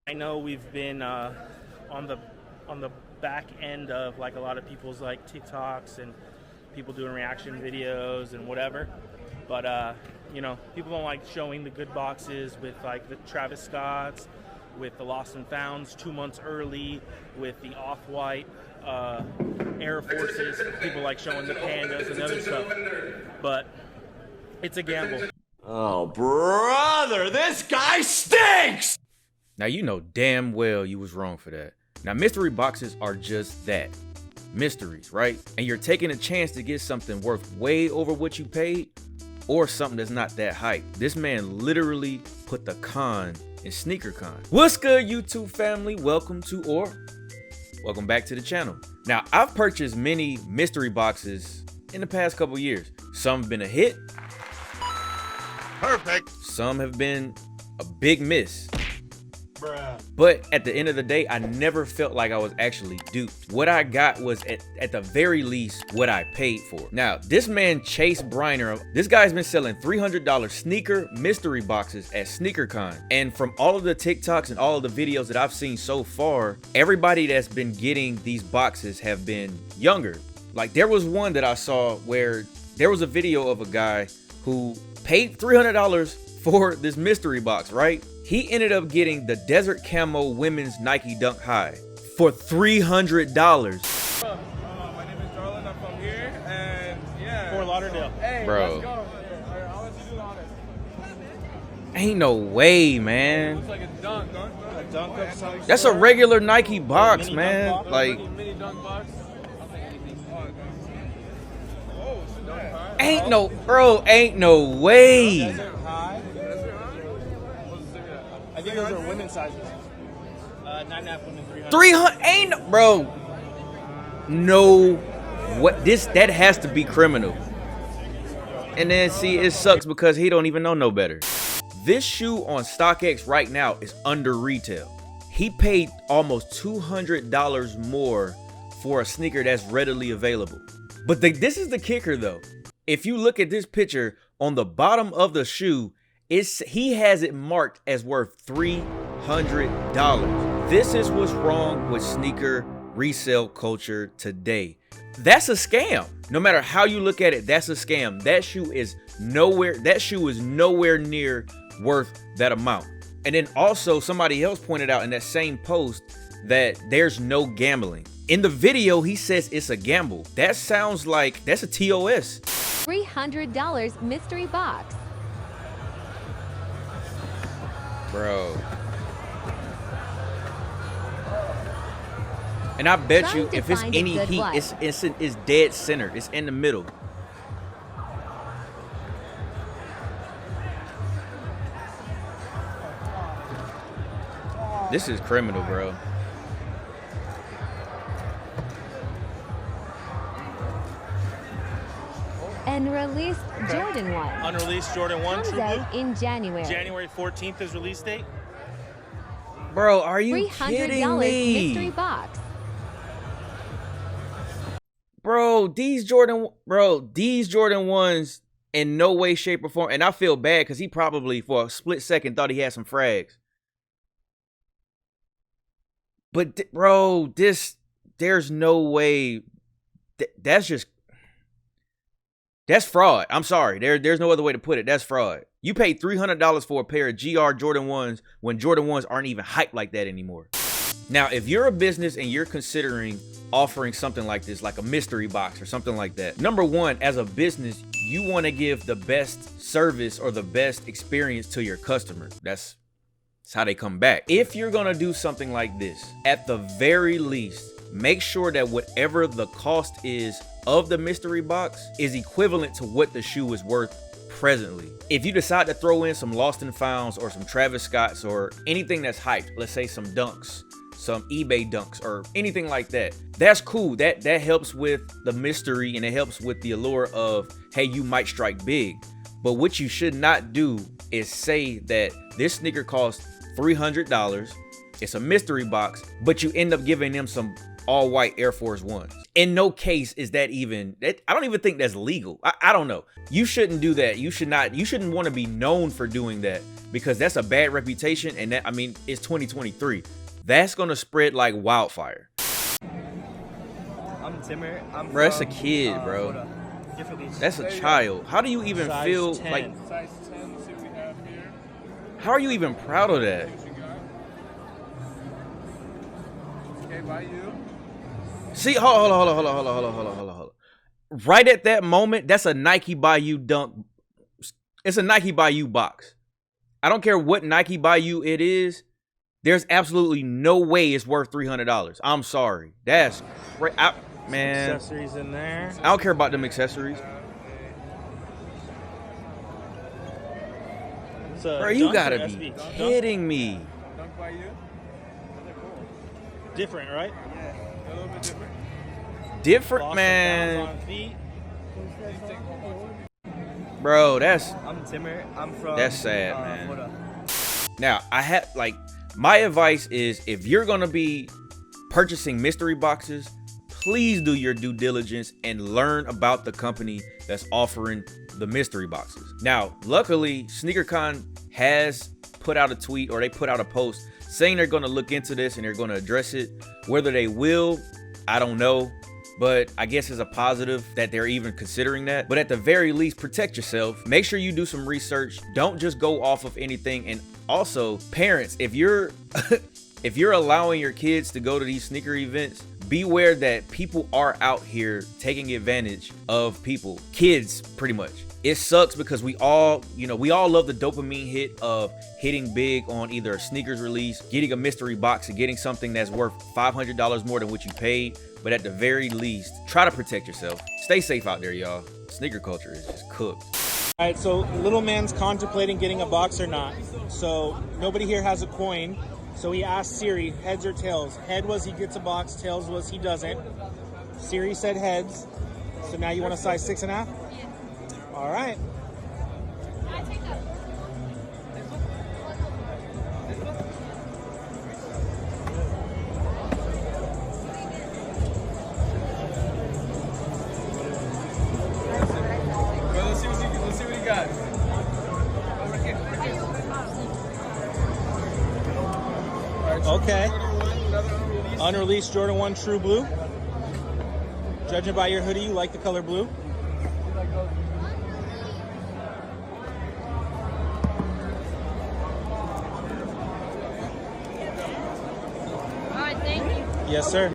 I know we've been on the on the back end of like a lot of people's like TikToks and people doing reaction videos and whatever, but people don't like showing the good boxes with like the Travis Scotts, with the Lost and Founds 2 months early, with the Off-White Air Forces. People like showing the Pandas and other stuff, but it's a gamble. Oh, brother, this guy stinks! Now you know damn well you was wrong for that. Now mystery boxes are just that. Mysteries, right? And you're taking a chance to get something worth way over what you paid or something that's not that hype. This man literally put the con in sneaker con. What's good, YouTube family? Welcome back to the channel. Now I've purchased many mystery boxes in the past couple years. Some have been a hit. Perfect. Some have been a big miss. Bruh. But at the end of the day, I never felt like I was actually duped. What I got was at the very least what I paid for. Now, this man Chase Bryner, this guy's been selling $300 sneaker mystery boxes at SneakerCon. And from all of the TikToks and all of the videos that I've seen so far, everybody that's been getting these boxes have been younger. Like there was one that I saw where there was a video of a guy who paid $300 for this mystery box, right? He ended up getting the Desert Camo Women's Nike Dunk High for $300. My name is Darlin. I'm from here, and yeah. Fort Lauderdale. Hey, Bro. let's go. I'll let you do the honors. Ain't no way, man. Looks like a dunk, huh? A dunk of some That's a sort. regular Nike box, Mini man. dunk box. Like, Mini dunk box. I'll take anything. Oh, it's a dunk high. ain't no way. Desert High. Desert high? What's the cigarette? I think those are women's sizes. 9.5 women, 300. 300 ain't no, bro. No, what that has to be criminal. And then see, it sucks because he don't even know no better. This shoe on StockX right now is under retail. He paid almost $200 more for a sneaker that's readily available. But this is the kicker though. If you look at this picture on the bottom of the shoe, he has it marked as worth $300. This is what's wrong with sneaker resale culture today. That's a scam. No matter how you look at it, that's a scam. That shoe is nowhere near worth that amount. And then also somebody else pointed out in that same post that there's no gambling. In the video, he says it's a gamble. That sounds like that's a TOS. $300 mystery box. Bro. And I bet you if it's any heat, it's dead center. It's in the middle. This is criminal, bro. And released Jordan 1. Unreleased Jordan 1 Comes True Blue. out in January. January 14th is release date. Bro, are you $300 kidding mystery me? box. Bro, these Jordan 1s in no way, shape, or form. And I feel bad because he probably for a split second thought he had some frags. But bro, there's no way. That's fraud. I'm sorry. There's no other way to put it. That's fraud. You paid $300 for a pair of GR Jordan 1s when Jordan 1s aren't even hyped like that anymore. Now, if you're a business and you're considering offering something like this, like a mystery box or something like that, number one, as a business, you want to give the best service or the best experience to your customer. That's how they come back. If you're going to do something like this, at the very least, make sure that whatever the cost is of the mystery box is equivalent to what the shoe is worth presently. If you decide to throw in some Lost and Founds or some Travis Scotts or anything that's hyped, let's say some dunks, some eBay dunks or anything like that, that's cool. That helps with the mystery and it helps with the allure of, hey, you might strike big. But what you should not do is say that this sneaker costs $300. It's a mystery box, but you end up giving them some all white Air Force Ones. In no case is that even, I don't even think that's legal. I don't know. You shouldn't do that. You shouldn't want to be known for doing that, because that's a bad reputation. And that, I mean, it's 2023. That's going to spread like wildfire. I'm Timmer. Bro, that's a kid, bro. That's a child. How do you even Size feel 10. like, Size 10, see what we have here. how are you even proud of that? Okay, by you. See, hold on. Right at that moment, that's a Nike by you dunk. It's a Nike by you box. I don't care what Nike by you it is. There's absolutely no way it's worth $300. I'm sorry. That's great. Man, Accessories in there. I don't care about them accessories. It's a Bro, you dunk or gotta SB? be Dunk? kidding me. Dunk by you. Different, right? Yeah, a little bit different. Different, Lost some man. pounds on feet. Bro, that's I'm Timmer. I'm from. That's sad, man. Florida. now I have like my advice is, if you're gonna be purchasing mystery boxes, please do your due diligence and learn about the company that's offering the mystery boxes. Now, luckily, SneakerCon has put out a tweet, or they put out a post saying they're gonna look into this and they're gonna address it. Whether they will, I don't know. But I guess it's a positive that they're even considering that. But at the very least, protect yourself. Make sure you do some research. Don't just go off of anything. And also, parents, if you're if you're allowing your kids to go to these sneaker events, beware that people are out here taking advantage of people, kids, pretty much. It sucks because we all love the dopamine hit of hitting big on either a sneakers release, getting a mystery box, and getting something that's worth $500 more than what you paid. But at the very least, try to protect yourself. Stay safe out there, y'all. Sneaker culture is just cooked. All right, so little man's contemplating getting a box or not. So nobody here has a coin. So he asked Siri, heads or tails. Head was he gets a box, tails was he doesn't. Siri said heads. So now you want a size 6.5? All right. Well, let's see what he got. Over here. All right, Okay. another unreleased. Unreleased Jordan 1 True Blue. Judging by your hoodie, you like the color blue. All right, thank you. Yes, sir.